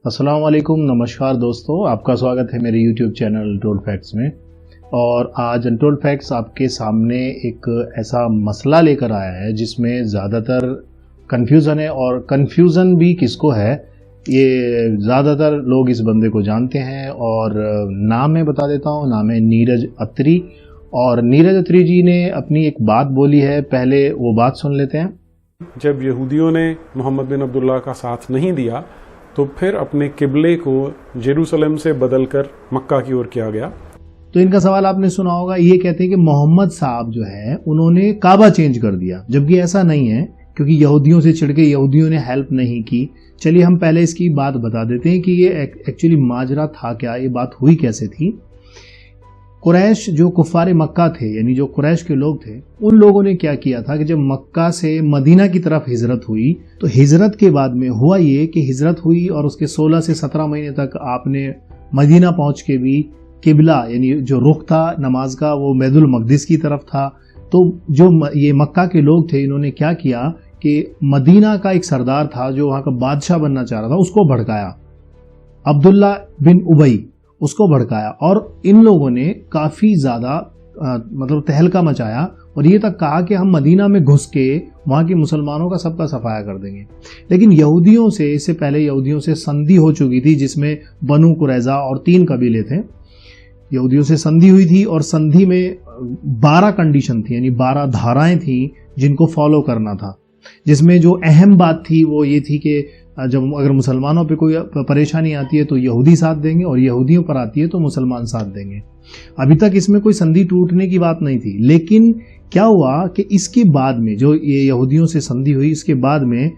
अस्सलाम वालेकुम, नमस्कार दोस्तों, आपका स्वागत है मेरे YouTube चैनल अनटोल्ड फैक्ट्स में। और आज अनटोल्ड फैक्ट्स आपके सामने एक ऐसा मसला लेकर आया है जिसमें ज़्यादातर कन्फ्यूज़न है, और कन्फ्यूज़न भी किसको है, ये ज़्यादातर लोग इस बंदे को जानते हैं। और नाम मैं बता देता हूँ, नाम है नीरज अत्री। और नीरज अत्री जी ने अपनी एक बात बोली है, पहले वो बात सुन लेते हैं। जब यहूदियों ने मोहम्मद बिन अब्दुल्ला का साथ नहीं दिया तो फिर अपने किबले को जेरूसलम से बदलकर मक्का की ओर किया गया। तो इनका सवाल आपने सुना होगा, ये कहते हैं कि मोहम्मद साहब जो है उन्होंने काबा चेंज कर दिया, जबकि ऐसा नहीं है, क्योंकि यहूदियों से छिड़ के यहूदियों ने हेल्प नहीं की। चलिए हम पहले इसकी बात बता देते हैं कि ये एक्चुअली माजरा था क्या, ये बात हुई कैसे थी। कुरैश जो कुफारे मक्का थे, यानी जो कुरैश के लोग थे, उन लोगों ने क्या किया था कि जब मक्का से मदीना की तरफ हिजरत हुई, तो हिजरत के बाद में हुआ ये कि हिजरत हुई और उसके 16 से 17 महीने तक आपने मदीना पहुंच के भी किबला यानी जो रुख था नमाज का वो बैतुल मक़दिस की तरफ था। तो जो ये मक्का के लोग थे, इन्होंने क्या किया कि मदीना का एक सरदार था जो वहां का बादशाह बनना चाह रहा था, उसको भड़काया, अब्दुल्ला बिन उबई, उसको भड़काया। और इन लोगों ने काफ़ी ज़्यादा मतलब तहलका मचाया और ये तक कहा कि हम मदीना में घुस के वहाँ के मुसलमानों का सबका सफाया कर देंगे। लेकिन यहूदियों से, इससे पहले यहूदियों से संधि हो चुकी थी, जिसमें बनु कुरैज़ा और 3 कबीले थे। यहूदियों से संधि हुई थी और संधि में 12 कंडीशन थी, यानी 12 धाराएं थी जिनको फॉलो करना था। जिसमें जो अहम बात थी वो ये थी कि जब अगर मुसलमानों पे कोई परेशानी आती है तो यहूदी साथ देंगे, और यहूदियों पर आती है तो मुसलमान साथ देंगे। अभी तक इसमें कोई संधि टूटने की बात नहीं थी। लेकिन क्या हुआ कि इसके बाद में जो ये यहूदियों से संधि हुई, इसके बाद में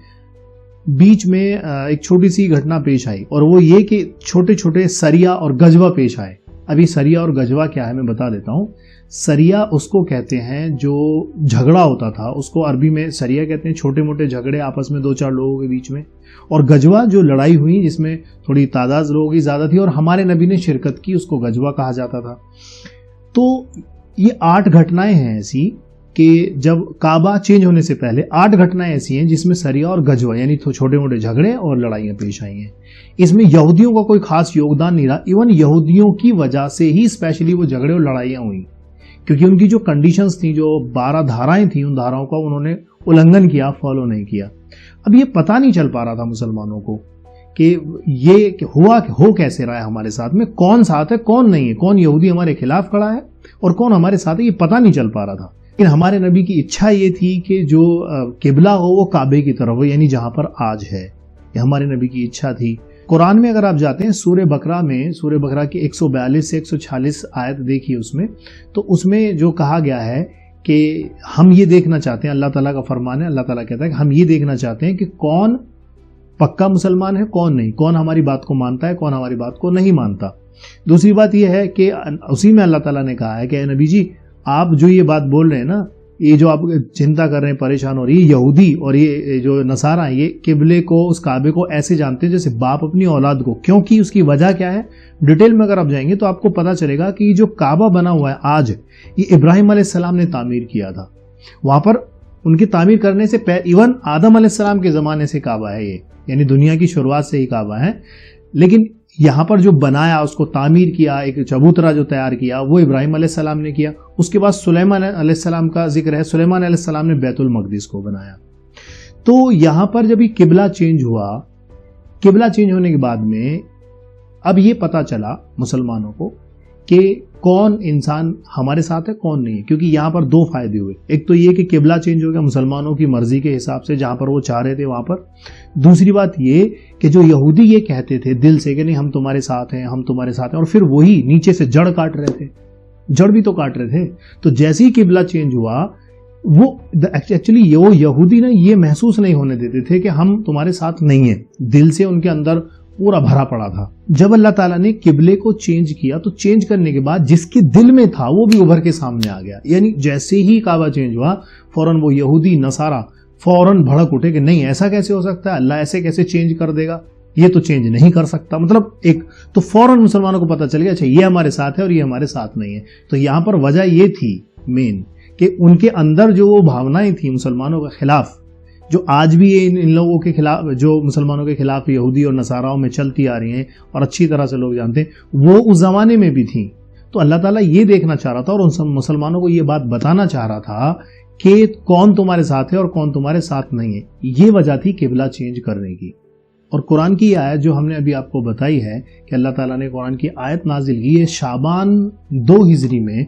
बीच में एक छोटी सी घटना पेश आई, और वो ये कि छोटे छोटे सरिया और गजवा पेश आए। अभी सरिया और गजवा क्या है मैं बता देता हूँ। सरिया उसको कहते हैं जो झगड़ा होता था, उसको अरबी में सरिया कहते हैं, छोटे मोटे झगड़े आपस में 2-4 लोगों के बीच में। और गजवा जो लड़ाई हुई जिसमें थोड़ी तादाद लोगों की ज़्यादा थी और हमारे नबी ने शिरकत की, उसको गजवा कहा जाता था। तो ये 8 घटनाएं हैं ऐसी कि जब काबा चेंज होने से पहले 8 घटनाएं ऐसी हैं जिसमें सरिया और गजवा यानी तो छोटे मोटे झगड़े और लड़ाइयाँ पेश आई हैं। इसमें यहूदियों का कोई खास योगदान नहीं रहा। इवन यहूदियों की वजह से ही स्पेशली वो झगड़े और लड़ाइयाँ हुई, क्योंकि उनकी जो कंडीशंस थी, जो 12 धाराएं थी, उन धाराओं का उन्होंने उल्लंघन किया, फॉलो नहीं किया। अब ये पता नहीं चल पा रहा था मुसलमानों को कि ये हो कैसे रहा है हमारे साथ में, कौन साथ है कौन नहीं है, कौन यहूदी हमारे खिलाफ खड़ा है और कौन हमारे साथ है, ये पता नहीं चल पा रहा था। लेकिन हमारे नबी की इच्छा ये थी कि जो किबला हो वो काबे की तरफ हो, यानी जहां पर आज है, ये हमारे नबी की इच्छा थी। कुरान में अगर आप जाते हैं सूरह बकरा में, सूरह बकरा की 142 से 146 आयत देखिए उसमें, तो उसमें जो कहा गया है कि हम ये देखना चाहते हैं, अल्लाह ताला का फरमान है, अल्लाह ताला कहता है कि हम ये देखना चाहते हैं कि कौन पक्का मुसलमान है कौन नहीं, कौन हमारी बात को मानता है कौन हमारी बात को नहीं मानता। दूसरी बात यह है कि उसी में अल्लाह ताला ने कहा है कि नबी जी, आप जो ये बात बोल रहे हैं ना, ये जो आप चिंता कर रहे हैं, परेशान हो रही है, यहूदी और ये जो नसारा है, ये किबले को, उस काबे को ऐसे जानते हैं जैसे बाप अपनी औलाद को। क्योंकि उसकी वजह क्या है, डिटेल में अगर आप जाएंगे तो आपको पता चलेगा कि जो काबा बना हुआ है आज, ये इब्राहिम अलैहिस्सलाम ने तामीर किया था। वहां पर उनकी तामीर करने से इवन आदम अलैहिस्सलाम के ज़माने से काबा है ये, यानी दुनिया की शुरुआत से ही काबा है। लेकिन यहाँ पर जो बनाया, उसको तामीर किया, एक चबूतरा जो तैयार किया, वो इब्राहिम अलैहिस्सलाम ने किया। उसके बाद सुलेमान अलैहिस्सलाम का जिक्र है, सुलेमान अलैहिस्सलाम ने बैतुल मक़दिस को बनाया। तो यहाँ पर जब ये किबला चेंज हुआ, किबला चेंज होने के बाद में अब ये पता चला मुसलमानों को कि कौन इंसान हमारे साथ है कौन नहीं है, क्योंकि यहाँ पर 2 फायदे हुए। एक तो ये कि किबला चेंज हो गया मुसलमानों की मर्जी के हिसाब से, जहां पर वो चाह रहे थे वहां पर। दूसरी बात ये कि जो यहूदी ये कहते थे दिल से कि नहीं हम तुम्हारे साथ हैं, हम तुम्हारे साथ हैं, और फिर वही नीचे से जड़ काट रहे थे, जड़ भी तो काट रहे थे। तो जैसे ही किबला चेंज हुआ, वो एक्चुअली वो यहूदी ना ये महसूस नहीं होने देते थे कि हम तुम्हारे साथ नहीं है, दिल से उनके अंदर पूरा भरा पड़ा था। जब अल्लाह ताला ने किबले को चेंज किया, तो चेंज करने के बाद जिसके दिल में था वो भी उभर के सामने आ गया। यानी जैसे ही काबा चेंज हुआ, फौरन वो यहूदी नसारा फौरन भड़क उठे कि नहीं, ऐसा कैसे हो सकता है, अल्लाह ऐसे कैसे चेंज कर देगा, ये तो चेंज नहीं कर सकता। मतलब एक तो फौरन मुसलमानों को पता चल गया, अच्छा ये हमारे साथ है और ये हमारे साथ नहीं है। तो यहां पर वजह ये थी मेन कि उनके अंदर जो वो भावनाएं थी मुसलमानों के खिलाफ, जो आज भी ये इन लोगों के खिलाफ, जो मुसलमानों के खिलाफ यहूदी और नसाराओं में चलती आ रही हैं और अच्छी तरह से लोग जानते हैं, वो उस जमाने में भी थी। तो अल्लाह ताला ये देखना चाह रहा था और उन मुसलमानों को ये बात बताना चाह रहा था कि कौन तुम्हारे साथ है और कौन तुम्हारे साथ नहीं है। ये वजह थी किबला चेंज करने की। और कुरान की आयत जो हमने अभी आपको बताई है कि अल्लाह ताला ने कुरान की आयत नाजिल की है शाबान 2 हिजरी में,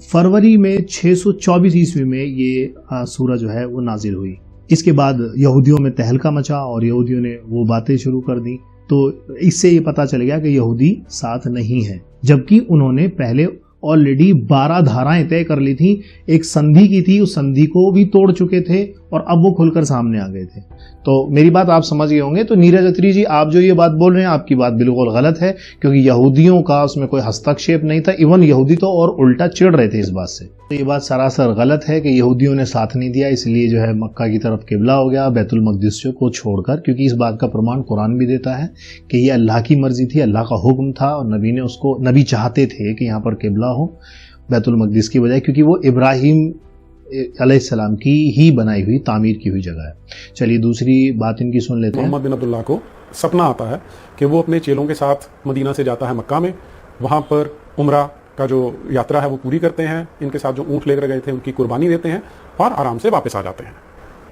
फरवरी में 624 ईस्वी में ये सूरह जो है वो नाजिल हुई। इसके बाद यहूदियों में तहलका मचा और यहूदियों ने वो बातें शुरू कर दी। तो इससे ये पता चल गया कि यहूदी साथ नहीं है, जबकि उन्होंने पहले ऑलरेडी 12 धाराएं तय कर ली थी, एक संधि की थी, उस संधि को भी तोड़ चुके थे और अब वो खुलकर सामने आ गए थे। तो मेरी बात आप समझ गए होंगे। तो नीरज अत्री जी, आप जो ये बात बोल रहे हैं आपकी बात बिल्कुल गलत है, क्योंकि यहूदियों का उसमें कोई हस्तक्षेप नहीं था। इवन यहूदी तो और उल्टा चिढ़ रहे थे इस बात से। तो ये बात सरासर गलत है कि यहूदियों ने साथ नहीं दिया, इसलिए जो है मक्का की तरफ किबला हो गया बैतुल मकदिस को छोड़कर, क्योंकि इस बात का प्रमाण कुरान भी देता है कि ये अल्लाह की मर्जी थी, अल्लाह का हुक्म था और नबी ने उसको, नबी चाहते थे कि यहाँ पर किबला हो बैतुल मकदिस की बजाय, क्योंकि वो इब्राहिम अलैहिस्सलाम की ही बनाई हुई, तामीर की हुई जगह है। चलिए दूसरी बात इनकी सुन लेते हैं। मोहम्मद बिन अब्दुल्लाह को सपना आता है कि वो अपने चेलों के साथ मदीना से जाता है मक्का में, वहाँ पर उम्रा का जो यात्रा है वो पूरी करते हैं, इनके साथ जो ऊँट लेकर गए थे उनकी कुर्बानी देते हैं और आराम से वापस आ जाते हैं।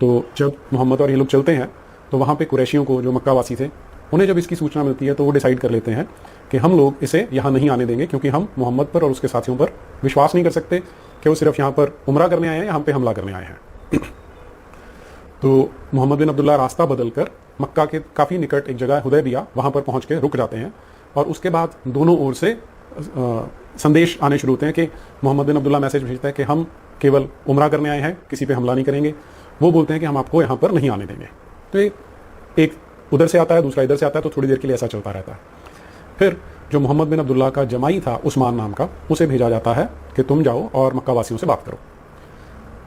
तो जब मोहम्मद और ये लोग चलते हैं तो वहाँ पे कुरैशियों को, जो मक्का वासी थे, उन्हें जब इसकी सूचना मिलती है तो वो डिसाइड कर लेते हैं कि हम लोग इसे यहाँ नहीं आने देंगे, क्योंकि हम मोहम्मद पर और उसके साथियों पर विश्वास नहीं कर सकते कि वो सिर्फ यहाँ पर उम्रा करने आए हैं, यहाँ पे हमला करने आए हैं। तो मोहम्मद बिन अब्दुल्लाह रास्ता बदलकर मक्का के काफ़ी निकट एक जगह हुदैबिया, वहाँ पर पहुँच के रुक जाते हैं और उसके बाद दोनों ओर से संदेश आने शुरू होते हैं कि मोहम्मद बिन अब्दुल्लाह मैसेज भेजता है कि हम केवल उम्रा करने आए हैं, किसी पे हमला नहीं करेंगे। वो बोलते हैं कि हम आपको यहाँ पर नहीं आने देंगे। तो एक उधर से आता है, दूसरा इधर से आता है, तो थोड़ी देर के लिए ऐसा चलता रहता है। फिर जो मोहम्मद बिन अब्दुल्लाह का जमाई था उस्मान नाम का, उसे भेजा जाता है कि तुम जाओ और मक्का वासियों से बात करो।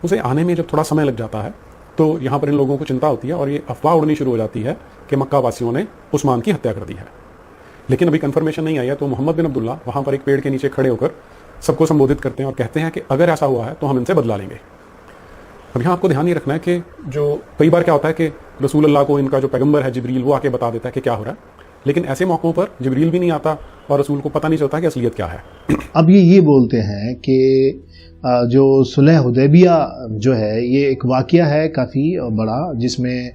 उसे आने में जब थोड़ा समय लग जाता है तो यहाँ पर इन लोगों को चिंता होती है और ये अफवाह उड़नी शुरू हो जाती है कि मक्का वासियों ने उस्मान की हत्या कर दी है। लेकिन अभी कंफर्मेशन नहीं आई है। तो मोहम्मद बिन अब्दुल्लाह वहाँ पर एक पेड़ के नीचे खड़े होकर सबको संबोधित करते हैं और कहते हैं कि अगर ऐसा हुआ है तो हम इनसे बदला लेंगे। अब यहाँ आपको ध्यान ये रखना है कि जो कई बार क्या होता है कि रसूल अल्लाह को इनका जो पैगंबर है जिब्रील, वो आके बता देता है कि क्या हो रहा है, लेकिन ऐसे मौक़ों पर जिब्रील भी नहीं आता और रसूल को पता नहीं चलता कि असलियत क्या है। अब ये बोलते हैं कि जो सुलह हुदैबिया जो है ये एक वाक़या है काफ़ी बड़ा, जिसमें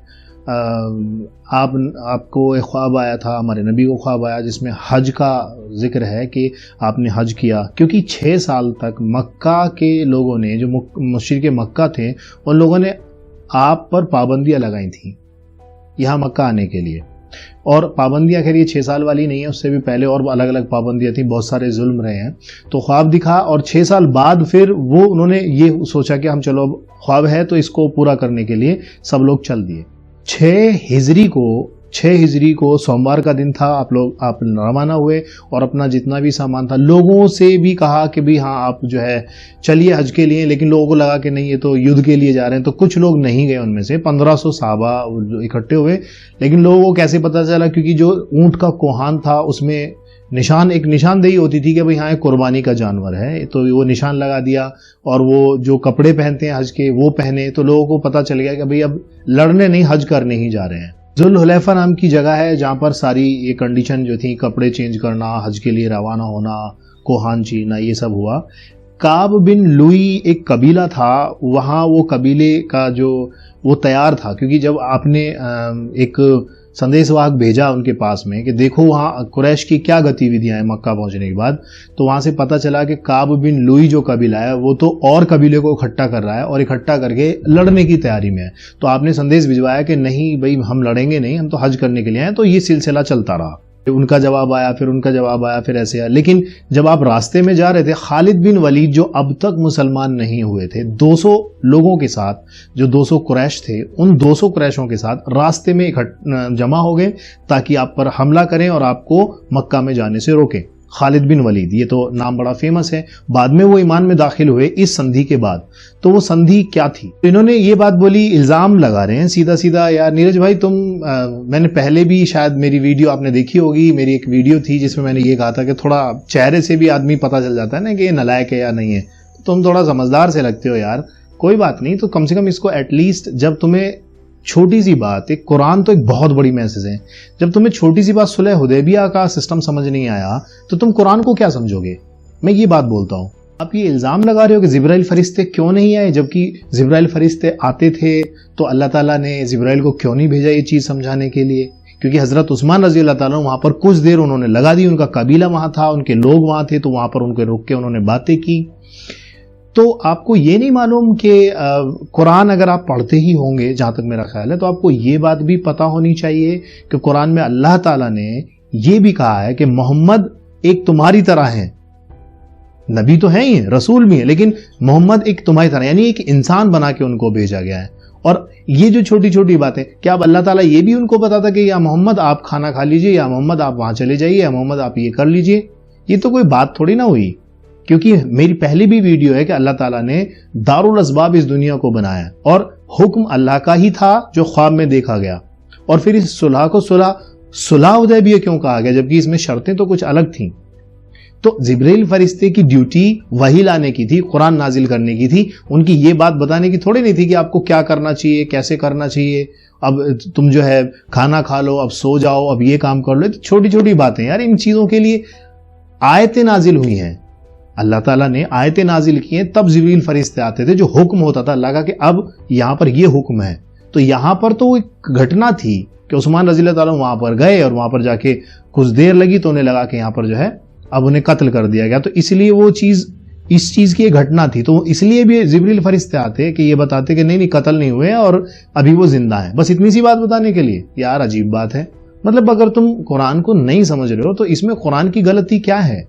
आपको एक ख्वाब आया था, हमारे नबी को ख्वाब आया जिसमें हज का जिक्र है कि आपने हज किया, क्योंकि 6 साल तक मक्का के लोगों ने, जो मुशरिक मक्का थे, उन लोगों ने आप पर पाबंदियां लगाई थी यहाँ मक्का आने के लिए। और पाबंदियां खैर ये 6 साल वाली नहीं है, उससे भी पहले और अलग अलग पाबंदियां थी, बहुत सारे जुल्म रहे हैं। तो ख्वाब दिखा और 6 साल बाद फिर वो उन्होंने ये सोचा कि हम चलो अब ख्वाब है तो इसको पूरा करने के लिए सब लोग चल दिए। 6 हिजरी को सोमवार का दिन था, आप रवाना हुए और अपना जितना भी सामान था लोगों से भी कहा कि भाई हाँ आप जो है चलिए हज के लिए, लेकिन लोगों को लगा कि नहीं ये तो युद्ध के लिए जा रहे हैं, तो कुछ लोग नहीं गए। उनमें से 1500 सहाबा इकट्ठे हुए, लेकिन लोगों को कैसे पता चला, क्योंकि जो ऊंट का कोहान था उसमें एक निशानदेही होती थी कि भाई हाँ एक कुर्बानी का जानवर है, तो वो निशान लगा दिया। और वो जो कपड़े पहनते हैं हज के वो पहने, तो लोगों को पता चल गया कि भाई अब लड़ने नहीं, हज करने ही जा रहे हैं। जुल्हुलैफा नाम की जगह है जहाँ पर सारी ये कंडीशन जो थी, कपड़े चेंज करना, हज के लिए रवाना होना, कोहान चीरना, ये सब हुआ। काब बिन लुई एक कबीला था, वहाँ वो कबीले का जो वो तैयार था, क्योंकि जब आपने एक संदेशवाहक भेजा उनके पास में कि देखो वहाँ कुरैश की क्या गतिविधियां हैं मक्का पहुंचने के बाद, तो वहाँ से पता चला कि काब बिन लुई जो कबीला है वो तो और कबीले को इकट्ठा कर रहा है और इकट्ठा करके लड़ने की तैयारी में है। तो आपने संदेश भिजवाया कि नहीं भाई हम लड़ेंगे नहीं, हम तो हज करने के लिए आए। तो ये सिलसिला चलता रहा, उनका जवाब आया, फिर उनका जवाब आया, फिर ऐसे आया। लेकिन जब आप रास्ते में जा रहे थे, खालिद बिन वलीद जो अब तक मुसलमान नहीं हुए थे, 200 लोगों के साथ, जो 200 कुरैश थे, उन 200 कुरैशों के साथ रास्ते में जमा हो गए ताकि आप पर हमला करें और आपको मक्का में जाने से रोकें। खालिद बिन वलीद, ये तो नाम बड़ा फेमस है। बाद में वो ईमान में दाखिल हुए इस संधि के बाद। तो वो संधि क्या थी? तो इन्होंने ये बात बोली, इल्ज़ाम लगा रहे हैं सीधा सीधा, यार नीरज भाई तुम मैंने पहले भी शायद मेरी वीडियो आपने देखी होगी, मेरी एक वीडियो थी जिसमें मैंने ये कहा था कि थोड़ा चेहरे से भी आदमी पता चल जाता है ना कि ये नालायक है या नहीं है। तुम थोड़ा समझदार से लगते हो यार, कोई बात नहीं, तो कम से कम इसको एटलीस्ट, जब तुम्हें छोटी सी बात, एक कुरान तो एक बहुत बड़ी मैसेज है, जब तुम्हें छोटी सी बात सुलह हुदैबिया का सिस्टम समझ नहीं आया तो तुम कुरान को क्या समझोगे? मैं ये बात बोलता हूँ। आप ये इल्जाम लगा रहे हो कि जिब्राइल फरिश्ते क्यों नहीं आए, जबकि जिब्राइल फरिश्ते आते थे तो अल्लाह ताला ने जिब्राइल को क्यों नहीं भेजा ये चीज समझाने के लिए? क्योंकि हजरत उस्मान रजी अल्लाह ताला वहां पर कुछ देर उन्होंने लगा दी, उनका कबीला वहां था, उनके लोग वहां थे, तो वहां पर उनके रुक के उन्होंने बातें की। तो आपको ये नहीं मालूम कि कुरान अगर आप पढ़ते ही होंगे, जहां तक मेरा ख्याल है, तो आपको ये बात भी पता होनी चाहिए कि कुरान में अल्लाह ताला ने ये भी कहा है कि मोहम्मद एक तुम्हारी तरह है। नबी तो है ही, रसूल भी है, लेकिन मोहम्मद एक तुम्हारी तरह, यानी एक इंसान बना के उनको भेजा गया है। और ये जो छोटी छोटी बातें, क्या अब अल्लाह ताला ये भी उनको बताता कि या मोहम्मद आप खाना खा लीजिए, या मोहम्मद आप वहां चले जाइए, या मोहम्मद आप ये कर लीजिए? ये तो कोई बात थोड़ी ना हुई। क्योंकि मेरी पहली भी वीडियो है कि अल्लाह ताला ने दारुल असबाब इस दुनिया को बनाया और हुक्म अल्लाह का ही था जो ख्वाब में देखा गया। और फिर इस सुलह को सुलह हुदैबिया क्यों कहा गया, जबकि इसमें शर्तें तो कुछ अलग थीं। तो जिब्रील फरिश्ते की ड्यूटी वही लाने की थी, कुरान नाजिल करने की थी, उनकी ये बात बताने की थोड़ी नहीं थी कि आपको क्या करना चाहिए, कैसे करना चाहिए, अब तुम जो है खाना खा लो, अब सो जाओ, अब ये काम कर लो। तो छोटी छोटी बातें यार, इन चीजों के लिए आयतें नाजिल हुई हैं, अल्लाह ताला ने आयतें नाजिल की हैं, तब जिब्रील फरिश्ते आते थे, जो हुक्म होता था अल्लाह का कि अब यहां पर ये हुक्म है। तो यहां पर तो एक घटना थी कि उस्मान रज़ी अल्लाह ताला वहां पर गए और वहां पर जाके कुछ देर लगी तो उन्हें लगा कि यहां पर जो है अब उन्हें कत्ल कर दिया गया, तो इसलिए वो चीज, इस चीज की एक घटना थी, तो इसलिए भी जिब्रील फरिश्ते आते कि ये बताते कि नहीं कत्ल नहीं हुए और अभी वो जिंदा है, बस इतनी सी बात बताने के लिए। यार अजीब बात है, मतलब अगर तुम कुरान को नहीं समझ रहे हो तो इसमें कुरान की गलती क्या है?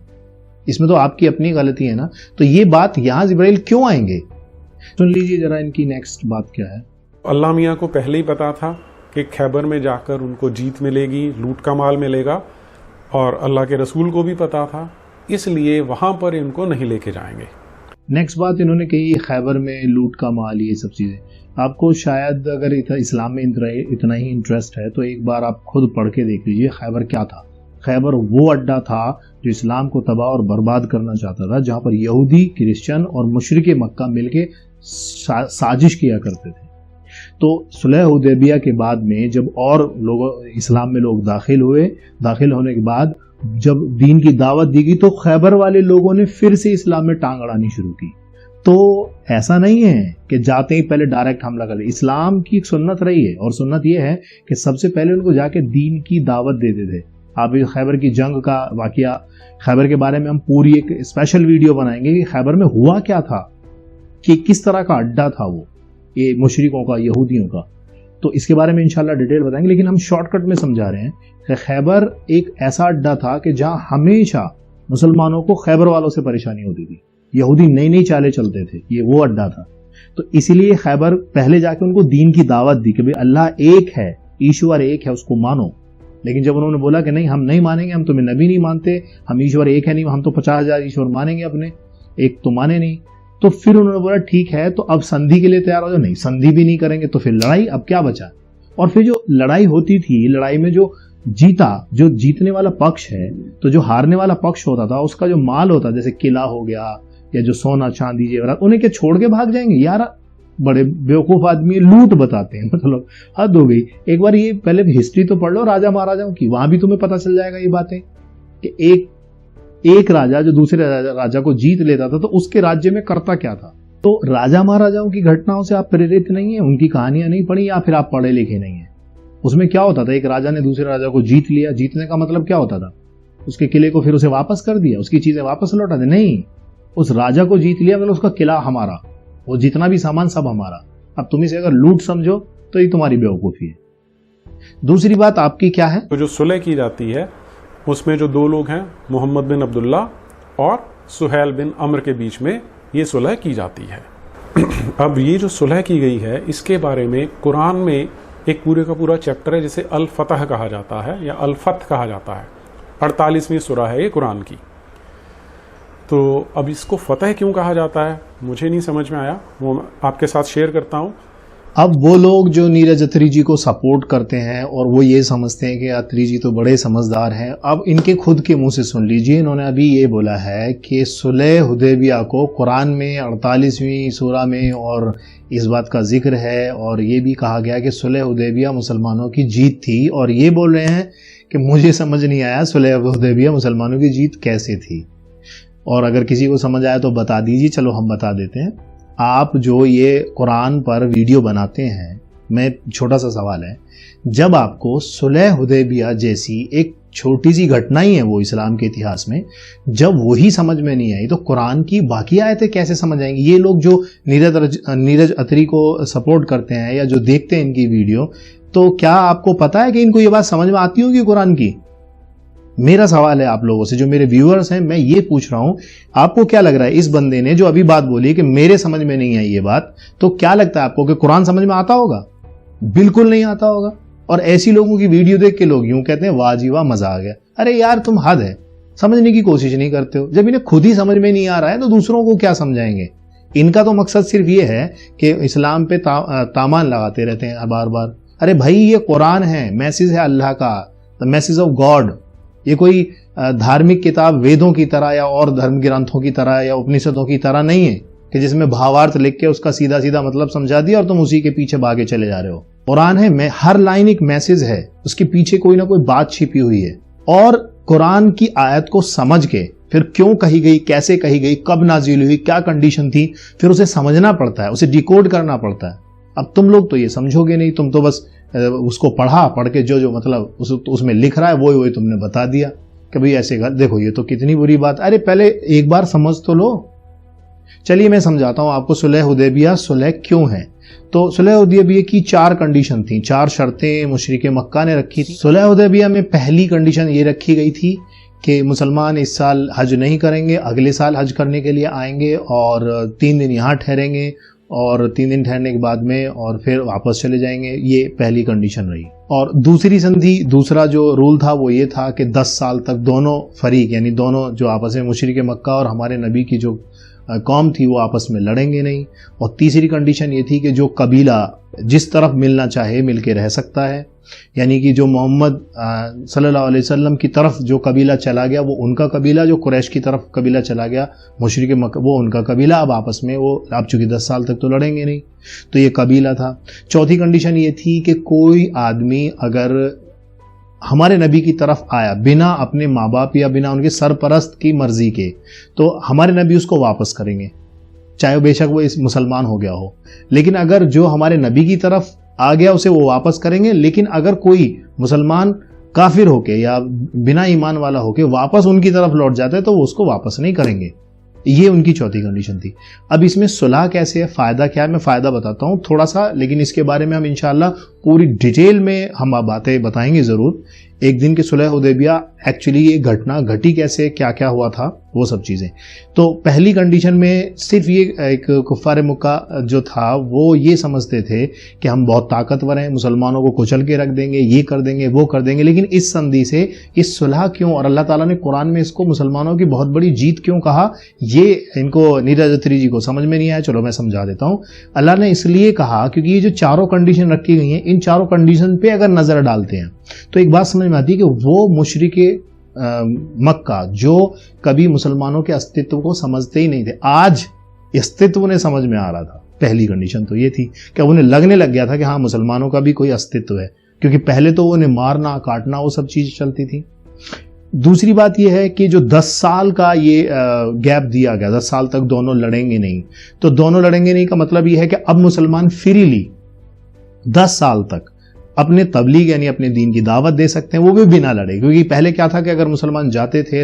इसमें तो आपकी अपनी गलती है ना। तो ये बात यहां जिब्राइल क्यों आएंगे? सुन लीजिए जरा इनकी नेक्स्ट बात क्या है। अल्लाह मियाँ को पहले ही पता था कि खैबर में जाकर उनको जीत मिलेगी, लूट का माल मिलेगा, और अल्लाह के रसूल को भी पता था, इसलिए वहां पर इनको नहीं लेके जाएंगे। नेक्स्ट बात इन्होंने कही खैबर में लूट का माल, ये सब चीजें। आपको शायद अगर इस्लाम में इतना ही इंटरेस्ट है तो एक बार आप खुद पढ़ के देख लीजिए खैबर क्या था। खैबर वो अड्डा था जो इस्लाम को तबाह और बर्बाद करना चाहता था, जहां पर यहूदी, क्रिश्चियन और मुशरिके मक्का मिलके साजिश किया करते थे। तो सुलह हुदैबिया के बाद में जब और लोग इस्लाम में लोग दाखिल होने के बाद जब दीन की दावत दी गई तो खैबर वाले लोगों ने फिर से इस्लाम में टांग अड़ानी शुरू की। तो ऐसा नहीं है कि जाते ही पहले डायरेक्ट हमला कर दे। इस्लाम की एक सुन्नत रही है, और सुन्नत यह है कि सबसे पहले उनको जाके दीन की दावत देते थे। आप खैबर की जंग का वाकया, खैबर के बारे में हम पूरी एक स्पेशल वीडियो बनाएंगे कि खैबर में हुआ क्या था, कि किस तरह का अड्डा था वो, ये मुशरिकों का, यहूदियों का। तो इसके बारे में इंशाल्लाह डिटेल बताएंगे, लेकिन हम शॉर्टकट में समझा रहे हैं कि खैबर एक ऐसा अड्डा था कि जहां हमेशा मुसलमानों को खैबर वालों से परेशानी होती थी। यहूदी नई नई चालें चलते थे, ये वो अड्डा था। तो इसीलिए खैबर पहले जाके उनको दीन की दावत दी कि भाई अल्लाह एक है, ईश्वर एक है, उसको मानो। लेकिन जब उन्होंने बोला कि नहीं हम नहीं मानेंगे, हम तुम्हें नबी नहीं मानते, हम ईश्वर एक है नहीं, हम तो 50,000 ईश्वर मानेंगे अपने, एक तो माने नहीं, तो फिर उन्होंने बोला ठीक है तो अब संधि के लिए तैयार हो जाओ। नहीं, संधि भी नहीं करेंगे तो फिर लड़ाई, अब क्या बचा। और फिर जो लड़ाई होती थी, लड़ाई में जो जीतने वाला पक्ष है, तो जो हारने वाला पक्ष होता था उसका जो माल होता, जैसे किला हो गया या जो सोना चांदी जेवरात, उन्हें क्या छोड़ के भाग जाएंगे? यार बड़े बेवकूफ आदमी लूट बताते हैं, मतलब हद हो गई। एक बार ये पहले हिस्ट्री तो पढ़ लो राजा महाराजाओं की, वहां भी तुम्हें पता चल जाएगा ये बातें कि एक राजा जो दूसरे राजा को जीत लेता था तो उसके राज्य में करता क्या था। तो राजा महाराजाओं की घटनाओं से आप प्रेरित नहीं है, उनकी कहानियां नहीं पढ़ी, या फिर आप पढ़े लिखे नहीं है। उसमें क्या होता था, एक राजा ने दूसरे राजा को जीत लिया, जीतने का मतलब क्या होता था, उसके किले को फिर उसे वापस कर दिया, उसकी चीजें वापस लौटा दे। नहीं, उस राजा को जीत लिया मतलब उसका किला हमारा, वो जितना भी सामान सब हमारा। अब तुम इसे अगर लूट समझो तो ये तुम्हारी बेवकूफी है। दूसरी बात आपकी क्या है, तो जो सुलह की जाती है उसमें जो दो लोग हैं, मोहम्मद बिन अब्दुल्ला और सुहैल बिन अम्र के बीच में ये सुलह की जाती है। अब ये जो सुलह की गई है इसके बारे में कुरान में एक पूरे का पूरा चैप्टर है जिसे अल फतह कहा जाता है या अल फत कहा जाता है। 48वीं सूरा है ये कुरान की। तो अब इसको फतह क्यों कहा जाता है मुझे नहीं समझ में आया, वो आपके साथ शेयर करता हूँ। अब वो लोग जो नीरज अत्री जी को सपोर्ट करते हैं और वो ये समझते हैं कि अत्री जी तो बड़े समझदार हैं, अब इनके खुद के मुंह से सुन लीजिए। इन्होंने अभी ये बोला है कि सुलह हुदैबिया को कुरान में 48वीं सूरा में और इस बात का जिक्र है, और ये भी कहा गया कि सुलह हुदैबिया मुसलमानों की जीत थी, और ये बोल रहे हैं कि मुझे समझ नहीं आया सुलह हुदैबिया मुसलमानों की जीत कैसे थी, और अगर किसी को समझ आया तो बता दीजिए। चलो हम बता देते हैं। आप जो ये कुरान पर वीडियो बनाते हैं, मैं छोटा सा सवाल है, जब आपको सुलह हुदैबिया जैसी एक छोटी सी घटना ही है वो इस्लाम के इतिहास में, जब वही समझ में नहीं आई तो कुरान की बाकी आयतें कैसे समझ आएंगी? ये लोग जो नीरज अत्री को सपोर्ट करते हैं या जो देखते हैं इनकी वीडियो, तो क्या आपको पता है कि इनको ये बात समझ में आती होगी कुरान की? मेरा सवाल है आप लोगों से, जो मेरे व्यूअर्स हैं, मैं ये पूछ रहा हूं, आपको क्या लग रहा है इस बंदे ने जो अभी बात बोली कि मेरे समझ में नहीं आई ये बात, तो क्या लगता है आपको कि कुरान समझ में आता होगा? बिल्कुल नहीं आता होगा। और ऐसी लोगों की वीडियो देख के लोग यूं कहते हैं वाह जी वाह मजा आ गया। अरे यार तुम हद है, समझने की कोशिश नहीं करते हो। जब इन्हें खुद ही समझ में नहीं आ रहा है तो दूसरों को क्या समझाएंगे? इनका तो मकसद सिर्फ ये है कि इस्लाम पे तामान लगाते रहते हैं बार बार। अरे भाई ये कुरान है, मैसेज है अल्लाह का, द मैसेज ऑफ गॉड। ये कोई धार्मिक किताब वेदों की तरह या और धर्म ग्रंथों की तरह या उपनिषदों की तरह नहीं है कि जिसमें भावार्थ लिख के उसका सीधा सीधा मतलब समझा दिया और तुम उसी के पीछे भागे चले जा रहे हो। कुरान है, मैं हर लाइन एक मैसेज है, उसके पीछे कोई ना कोई बात छिपी हुई है, और कुरान की आयत को समझ के फिर क्यों कही गई, कैसे कही गई, कब नाजिल हुई, क्या कंडीशन थी, फिर उसे समझना पड़ता है, उसे डिकोड करना पड़ता है। अब तुम लोग तो ये समझोगे नहीं, तुम तो बस उसको पढ़ के जो मतलब उसमें लिख रहा है वही तुमने बता दिया कि भाई ऐसे कर। देखो ये तो कितनी बुरी बात। अरे पहले एक बार समझ तो लो। चलिए मैं समझाता हूं आपको सुलह हुदैबिया सुलह क्यों है। तो सुलह हुदैबिया की 4 कंडीशन थी, 4 शर्तें मुशरिक मक्का ने रखी थी। सुलह हुदैबिया में पहली कंडीशन ये रखी गई थी कि मुसलमान इस साल हज नहीं करेंगे, अगले साल हज करने के लिए आएंगे और 3 दिन यहाँ ठहरेंगे और 3 दिन ठहरने के बाद में और फिर वापस चले जाएंगे। ये पहली कंडीशन रही। और दूसरी संधि, दूसरा जो रूल था वो ये था कि 10 साल तक दोनों फरीक यानी दोनों जो आपस में मुशरिक मक्का और हमारे नबी की जो कौम थी वो आपस में लड़ेंगे नहीं। और तीसरी कंडीशन ये थी कि जो कबीला जिस तरफ मिलना चाहे मिल के रह सकता है, यानी कि जो मोहम्मद सल्लल्लाहु अलैहि वसल्लम की तरफ जो कबीला चला गया वो उनका कबीला, जो कुरैश की तरफ कबीला चला गया मुशरिक मक्का वो उनका कबीला। अब आपस में वो आप चूंकि 10 साल तक तो लड़ेंगे नहीं, तो ये कबीला था। चौथी कंडीशन ये थी कि कोई आदमी अगर हमारे नबी की तरफ आया बिना अपने माँ बाप या बिना उनके सरपरस्त की मर्जी के, तो हमारे नबी उसको वापस करेंगे, चाहे बेशक वो इस मुसलमान हो गया हो। लेकिन अगर जो हमारे नबी की तरफ आ गया उसे वो वापस करेंगे, लेकिन अगर कोई मुसलमान काफिर होके या बिना ईमान वाला होके वापस उनकी तरफ लौट जाता है तो वो उसको वापस नहीं करेंगे। ये उनकी चौथी कंडीशन थी। अब इसमें सुलह कैसे है, फायदा क्या है, मैं फायदा बताता हूं थोड़ा सा, लेकिन इसके बारे में हम इंशाल्लाह पूरी डिटेल में हम बातें बताएंगे जरूर। एक दिन की सुलह हुदैबिया एक्चुअली ये घटना घटी कैसे, क्या क्या हुआ था, वो सब चीजें। तो पहली कंडीशन में सिर्फ ये एक कुफ्फार मक्का जो था वो ये समझते थे कि हम बहुत ताकतवर हैं, मुसलमानों को कुचल के रख देंगे, ये कर देंगे वो कर देंगे। लेकिन इस संधि से इस सुलह क्यों, और अल्लाह ताला ने कुरान में इसको मुसलमानों की बहुत बड़ी जीत क्यों कहा, ये इनको नीरज अत्री जी को समझ में नहीं आया। चलो मैं समझा देता हूँ। अल्लाह ने इसलिए कहा क्योंकि ये जो चारों कंडीशन रखी गई हैं, इन चारों कंडीशन पे अगर नजर डालते हैं तो एक बात समझ में आती है कि वो मुशरिके मक्का जो कभी मुसलमानों के अस्तित्व को समझते ही नहीं थे, आज अस्तित्व उन्हें समझ में आ रहा था। पहली कंडीशन तो ये थी कि उन्हें लगने लग गया था कि हाँ मुसलमानों का भी कोई अस्तित्व है, क्योंकि पहले तो उन्हें मारना काटना वो सब चीज चलती थी। दूसरी बात यह है कि जो 10 साल का ये गैप दिया गया, 10 साल तक दोनों लड़ेंगे नहीं, तो दोनों लड़ेंगे नहीं का मतलब यह है कि अब मुसलमान फ्रीली 10 साल तक अपने तबलीग यानी अपने दीन की दावत दे सकते हैं, वो भी बिना लड़े। क्योंकि पहले क्या था कि अगर मुसलमान जाते थे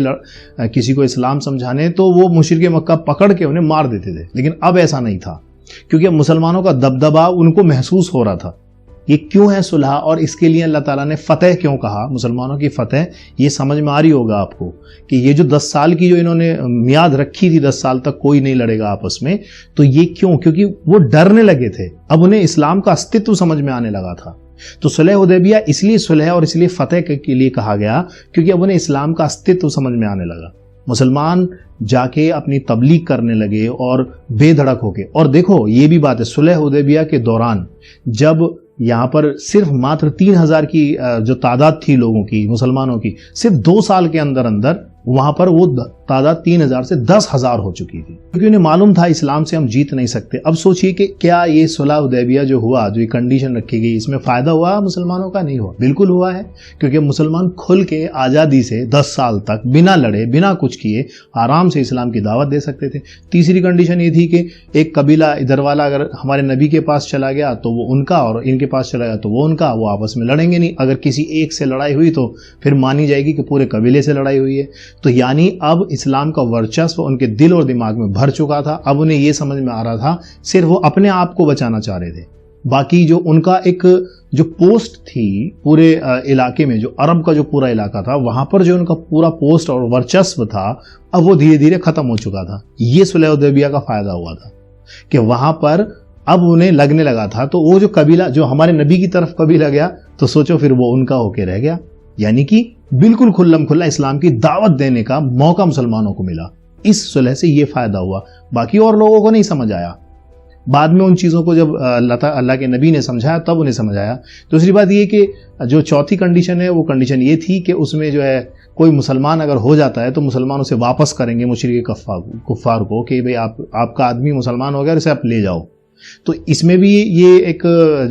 किसी को इस्लाम समझाने तो वो मुशरिक मक्का पकड़ के उन्हें मार देते थे, लेकिन अब ऐसा नहीं था, क्योंकि अब मुसलमानों का दबदबा उनको महसूस हो रहा था। ये क्यों है सुलह, और इसके लिए अल्लाह ताला ने फतेह क्यों कहा, मुसलमानों की फतेह, ये समझ में आ रही होगा आपको कि ये जो 10 साल की जो इन्होंने मियाद रखी थी, 10 साल तक कोई नहीं लड़ेगा आपस में, तो ये क्यों, क्योंकि वो डरने लगे थे, अब उन्हें इस्लाम का अस्तित्व समझ में आने लगा था। तो सुलह हुदैबिया इसलिए सुलह और इसलिए फतेह के लिए कहा गया क्योंकि अब उन्हें इस्लाम का अस्तित्व समझ में आने लगा। मुसलमान जाके अपनी तबलीग करने लगे और बेधड़क होके। और देखो ये भी बात है, सुलह हुदैबिया के दौरान जब यहाँ पर सिर्फ मात्र 3000 की जो तादाद थी लोगों की, मुसलमानों की, सिर्फ 2 साल के अंदर अंदर वहां पर वो तादाद 3000 से 10,000 हो चुकी थी, क्योंकि उन्हें मालूम था इस्लाम से हम जीत नहीं सकते। अब सोचिए कि क्या ये सुलह हुदैबिया जो हुआ, जो ये कंडीशन रखी गई, इसमें फायदा हुआ मुसलमानों का? नहीं हुआ, बिल्कुल हुआ है। क्योंकि मुसलमान खुल के आज़ादी से 10 साल तक बिना लड़े, बिना कुछ किए आराम से इस्लाम की दावत दे सकते थे। तीसरी कंडीशन ये थी कि एक कबीला इधर वाला अगर हमारे नबी के पास चला गया तो वो उनका, और इनके पास चला गया तो वो उनका, वो आपस में लड़ेंगे नहीं। अगर किसी एक से लड़ाई हुई तो फिर मानी जाएगी कि पूरे कबीले से लड़ाई हुई है। तो यानी अब इस्लाम का वर्चस्व उनके दिल और दिमाग में भर चुका था। अब उन्हें यह समझ में आ रहा था सिर्फ वो अपने आप को बचाना चाह रहे थे, बाकी जो उनका एक जो पोस्ट थी पूरे इलाके में, जो अरब का जो पूरा इलाका था, वहां पर जो उनका पूरा पोस्ट और वर्चस्व था, अब वो धीरे धीरे खत्म हो चुका था। ये सुलह हुदैबिया का फायदा हुआ था कि वहां पर अब उन्हें लगने लगा था, तो वो जो कबीला, जो हमारे नबी की तरफ कबीला गया, तो सोचो फिर वो उनका होके रह गया। यानी कि बिल्कुल खुल्लम खुल्ला इस्लाम की दावत देने का मौका मुसलमानों को मिला। इस सुलह से ये फायदा हुआ, बाकी और लोगों को नहीं समझ आया। बाद में उन चीज़ों को जब अल्लाह के नबी ने समझाया तब उन्हें समझ आया। दूसरी बात ये कि जो चौथी कंडीशन है वो कंडीशन ये थी कि उसमें जो है कोई मुसलमान अगर हो जाता है तो मुसलमान उसे वापस करेंगे मुशरिक कुफ्फार को, कि भाई आपका आदमी मुसलमान हो गया, इसे आप ले जाओ। तो इसमें भी ये एक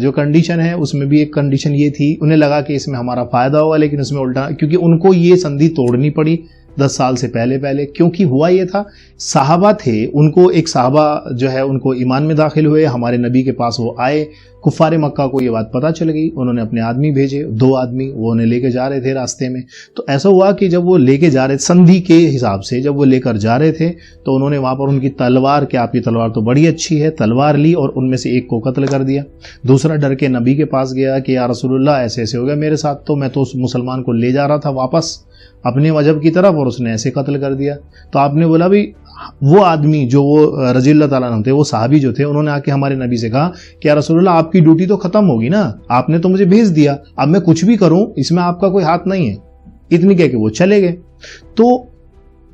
जो कंडीशन है उसमें भी एक कंडीशन ये थी, उन्हें लगा कि इसमें हमारा फायदा होगा, लेकिन उसमें उल्टा, क्योंकि उनको ये संधि तोड़नी पड़ी 10 साल से पहले। क्योंकि हुआ ये था, साहबा थे, उनको एक साहबा जो है उनको ईमान में दाखिल हुए, हमारे नबी के पास वो आए, कुफ्फारे मक्का को ये बात पता चल गई, उन्होंने अपने आदमी भेजे, 2 आदमी, वो उन्हें लेके जा रहे थे रास्ते में। तो ऐसा हुआ कि जब वो लेके जा रहे, संधि के हिसाब से जब वो लेकर जा रहे थे, तो उन्होंने वहां पर उनकी तलवार, कि आपकी तलवार तो बड़ी अच्छी है, तलवार ली और उनमें से एक को कत्ल कर दिया। दूसरा डर के नबी के पास गया कि या रसूलुल्लाह ऐसे ऐसे हो गया मेरे साथ, तो मैं तो उस मुसलमान को ले जा रहा था वापस अपने मजहब की तरफ, और उसने ऐसे कत्ल कर दिया। तो आपने बोला भाई वो आदमी जो वो रज़ियल्लाहु ताला अन्हु थे, वो सहाबी जो थे, उन्होंने आके हमारे नबी से कहा कि या रसूलुल्लाह आपकी ड्यूटी तो खत्म होगी ना, आपने तो मुझे भेज दिया, अब मैं कुछ भी करूं इसमें आपका कोई हाथ नहीं है। इतनी कह के वो चले गए। तो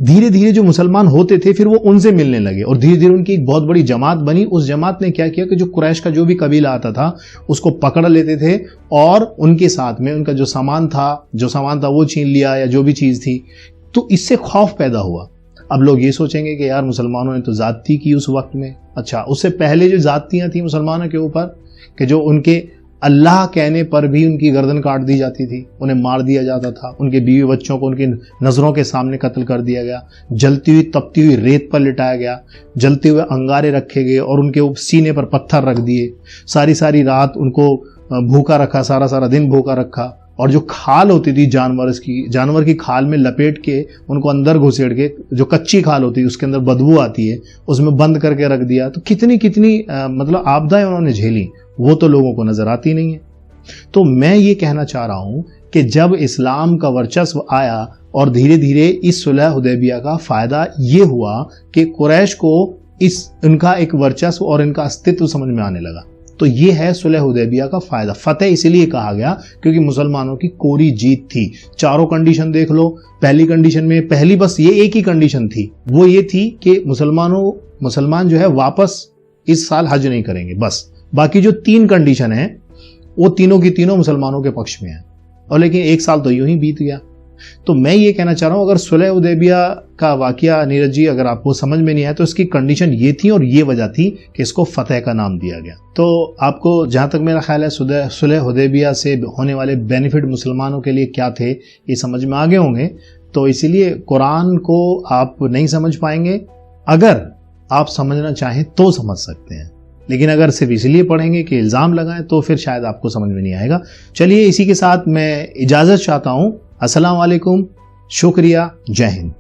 धीरे धीरे जो मुसलमान होते थे फिर वो उनसे मिलने लगे और धीरे धीरे उनकी एक बहुत बड़ी जमात बनी। उस जमात ने क्या किया कि जो कुरैश का जो भी कबीला आता था उसको पकड़ लेते थे और उनके साथ में उनका जो सामान था वो छीन लिया, या जो भी चीज़ थी। तो इससे खौफ पैदा हुआ। अब लोग ये सोचेंगे कि यार मुसलमानों ने तो ज़्यादती की उस वक्त में। अच्छा, उससे पहले जो ज़्यादतियाँ थी मुसलमानों के ऊपर, कि जो उनके अल्लाह कहने पर भी उनकी गर्दन काट दी जाती थी, उन्हें मार दिया जाता था, उनके बीवी बच्चों को उनकी नज़रों के सामने कत्ल कर दिया गया, जलती हुई तपती हुई रेत पर लिटाया गया, जलते हुए अंगारे रखे गए और उनके सीने पर पत्थर रख दिए, सारी सारी रात उनको भूखा रखा, सारा सारा दिन भूखा रखा। और जो खाल होती थी जानवर की खाल में लपेट के उनको अंदर घुसेड़ के, जो कच्ची खाल होती है उसके अंदर बदबू आती है, उसमें बंद करके रख दिया। तो कितनी मतलब आपदाएं उन्होंने झेली, वो तो लोगों को नजर आती नहीं है। तो मैं ये कहना चाह रहा हूं कि जब इस्लाम का वर्चस्व आया और धीरे धीरे इस सुलह हुदैबिया का फायदा ये हुआ कि कुरैश को इनका एक वर्चस्व और इनका अस्तित्व समझ में आने लगा। तो ये है सुलह हुदैबिया का फायदा। फतेह इसलिए कहा गया क्योंकि मुसलमानों की कोरी जीत थी। चारों कंडीशन देख लो। पहली कंडीशन में पहली बस ये एक ही कंडीशन थी, वो ये थी कि मुसलमान जो है वापस इस साल हज नहीं करेंगे, बस। बाकी जो 3 कंडीशन है वो तीनों की तीनों मुसलमानों के पक्ष में है। और लेकिन 1 साल तो यूं ही बीत गया। तो मैं ये कहना चाह रहा हूं, अगर सुलह हुदैबिया का वाकया नीरज जी अगर आपको समझ में नहीं आया तो इसकी कंडीशन ये थी और ये वजह थी कि इसको फतेह का नाम दिया गया। तो आपको जहां तक मेरा ख्याल है सुलह हुदैबिया से होने वाले बेनिफिट मुसलमानों के लिए क्या थे ये समझ में आ गए होंगे। तो इसीलिए कुरान को आप नहीं समझ पाएंगे। अगर आप समझना चाहें तो समझ सकते हैं, लेकिन अगर सिर्फ इसलिए पढ़ेंगे कि इल्ज़ाम लगाएं तो फिर शायद आपको समझ में नहीं आएगा। चलिए इसी के साथ मैं इजाज़त चाहता हूं। अस्सलाम वालेकुम, शुक्रिया, जय हिंद।